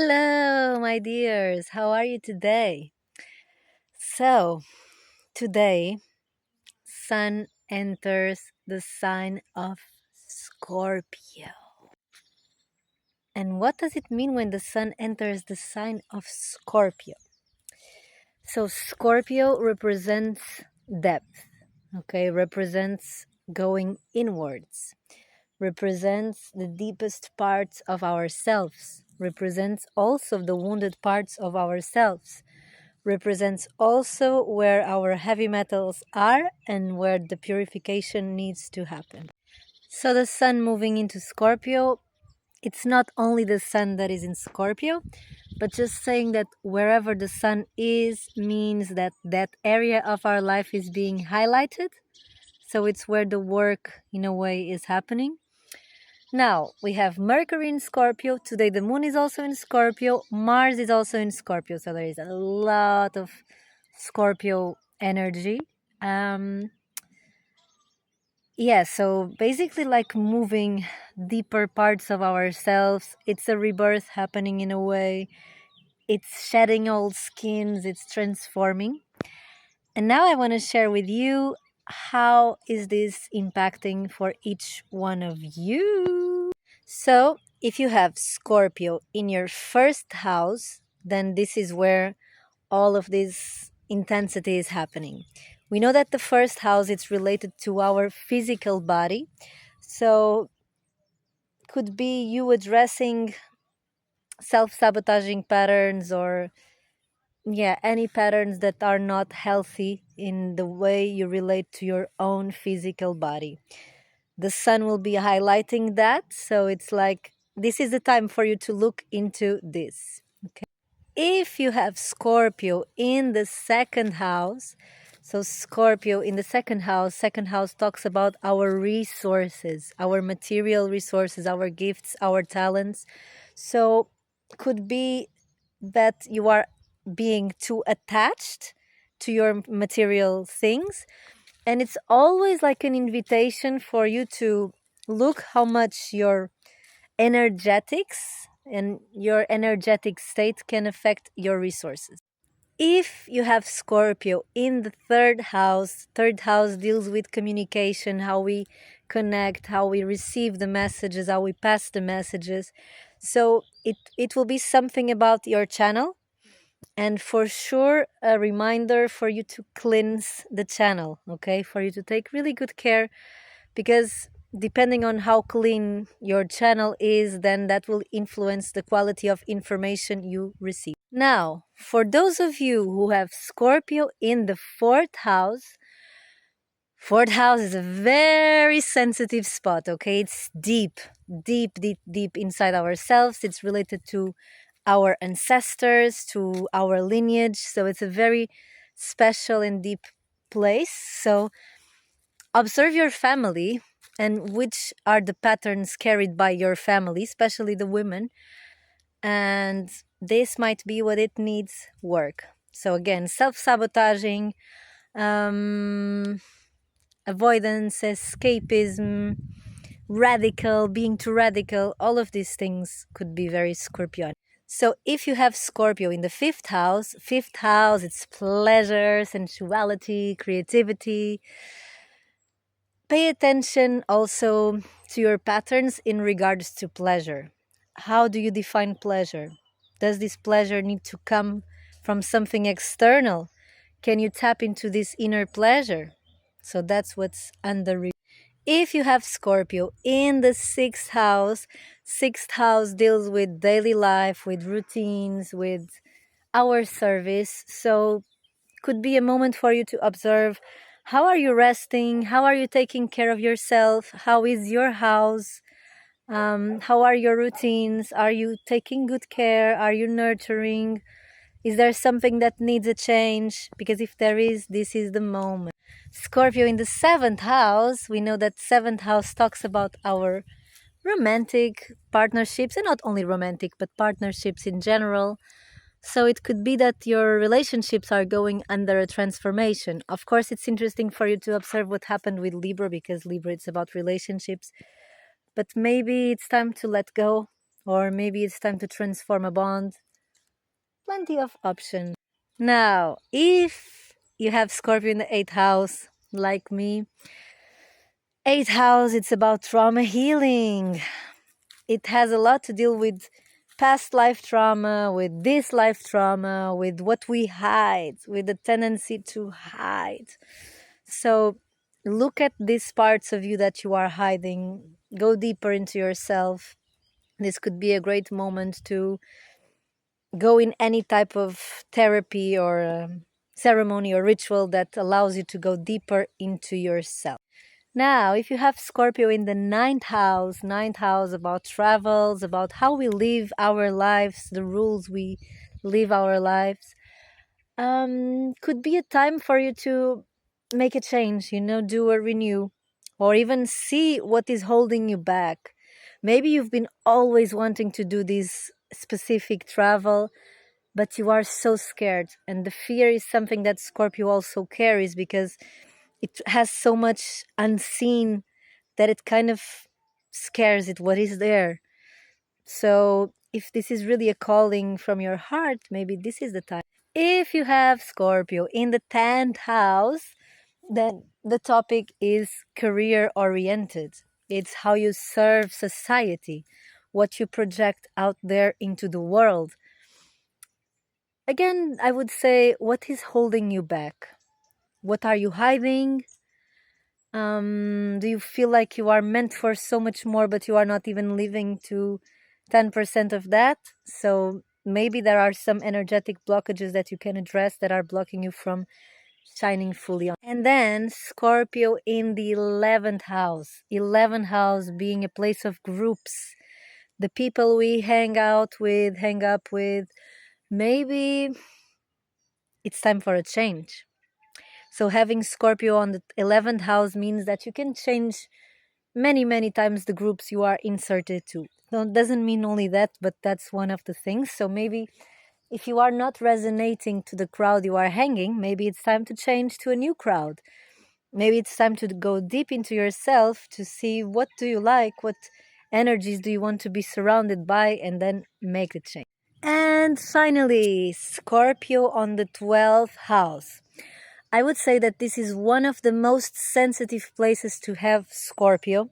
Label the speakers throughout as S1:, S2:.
S1: Hello, my dears. How are you today? So, today, Sun enters the sign of Scorpio. And what does it mean when the Sun enters the sign of Scorpio? So, Scorpio represents depth, okay, represents going inwards, represents the deepest parts of ourselves, represents also the wounded parts of ourselves, represents also where our heavy metals are and where the purification needs to happen. So the sun moving into Scorpio, it's not only the sun that is in Scorpio, but just saying that wherever the sun is means that that area of our life is being highlighted. So it's where the work in a way is happening. Now, we have Mercury in Scorpio. Today, the moon is also in Scorpio. Mars is also in Scorpio. So, there is a lot of Scorpio energy. Yeah, so basically, like moving deeper parts of ourselves. It's a rebirth happening in a way. It's shedding old skins, it's transforming. And now I want to share with you how is this impacting for each one of you. So, if you have Scorpio in your first house, then this is where all of this intensity is happening. We know that the first house is related to our physical body. So, could be you addressing self-sabotaging patterns or any patterns that are not healthy in the way you relate to your own physical body. The sun will be highlighting that. So it's like this is the time for you to look into this. Okay. If you have Scorpio in the second house, so Scorpio in the second house talks about our resources, our material resources, our gifts, our talents. So could be that you are being too attached to your material things, and it's always like an invitation for you to look how much your energetics and your energetic state can affect your resources. If you have Scorpio in the third house deals with communication, how we connect, how we receive the messages, how we pass the messages. So it will be something about your channel, and for sure a reminder for you to cleanse the channel, okay, for you to take really good care, because depending on how clean your channel is, then that will influence the quality of information you receive. Now, for those of you who have Scorpio in the fourth house is a very sensitive spot, okay? It's deep, deep, deep, deep inside ourselves. It's related to our ancestors, to our lineage. So it's a very special and deep place. So observe your family and which are the patterns carried by your family, especially the women. And this might be what it needs work. So again, self-sabotaging, avoidance, escapism, being too radical, all of these things could be very Scorpion. So if you have Scorpio in the fifth house, it's pleasure, sensuality, creativity. Pay attention also to your patterns in regards to pleasure. How do you define pleasure? Does this pleasure need to come from something external? Can you tap into this inner pleasure? So that's what's under review. If you have Scorpio in the sixth house deals with daily life, with routines, with our service. So could be a moment for you to observe how are you resting, how are you taking care of yourself, how is your house, how are your routines, are you taking good care, are you nurturing, is there something that needs a change? Because if there is, this is the moment. Scorpio in the seventh house, we know that seventh house talks about our romantic partnerships, and not only romantic, but partnerships in general. So it could be that your relationships are going under a transformation. Of course, it's interesting for you to observe what happened with Libra, because Libra, it's about relationships. But maybe it's time to let go or maybe it's time to transform a bond. Plenty of options. Now, if you have Scorpio in the eighth house, like me, eighth house, it's about trauma healing. It has a lot to deal with past life trauma, with this life trauma, with what we hide, with the tendency to hide. So look at these parts of you that you are hiding, go deeper into yourself. This could be a great moment to go in any type of therapy or ceremony or ritual that allows you to go deeper into yourself. Now, if you have Scorpio in the ninth house about travels, about how we live our lives, the rules we live our lives, could be a time for you to make a change, do a renew, or even see what is holding you back. Maybe you've been always wanting to do this specific travel, but you are so scared. And the fear is something that Scorpio also carries because it has so much unseen that it kind of scares it what is there. So if this is really a calling from your heart, maybe this is the time. If you have Scorpio in the 10th house, then the topic is career oriented. It's how you serve society, what you project out there into the world. Again, I would say, what is holding you back? What are you hiding? Do you feel like you are meant for so much more, but you are not even living to 10% of that? So maybe there are some energetic blockages that you can address that are blocking you from shining fully on. And then Scorpio in the 11th house. 11th house being a place of groups. The people we hang out with, hang up with. Maybe it's time for a change. So having Scorpio on the 11th house means that you can change many times the groups you are inserted to. No, it doesn't mean only that, but that's one of the things. So maybe if you are not resonating to the crowd you are hanging, maybe it's time to change to a new crowd. Maybe it's time to go deep into yourself to see what do you like, what energies do you want to be surrounded by, and then make the change. And finally, Scorpio on the 12th house. I would say that this is one of the most sensitive places to have Scorpio,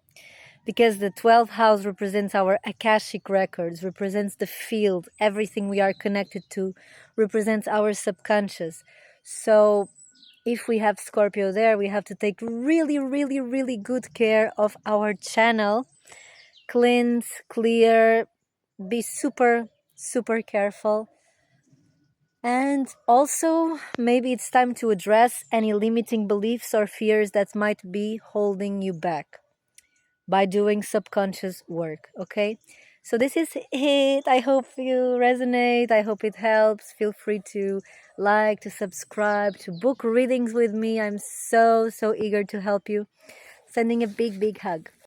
S1: because the 12th house represents our Akashic records, represents the field, everything we are connected to, represents our subconscious. So if we have Scorpio there, we have to take really good care of our channel, cleanse, clear, be super careful. And also, maybe it's time to address any limiting beliefs or fears that might be holding you back by doing subconscious work, okay? So this is it. I hope you resonate. I hope it helps. Feel free to like, to subscribe, to book readings with me. I'm so eager to help you. Sending a big hug.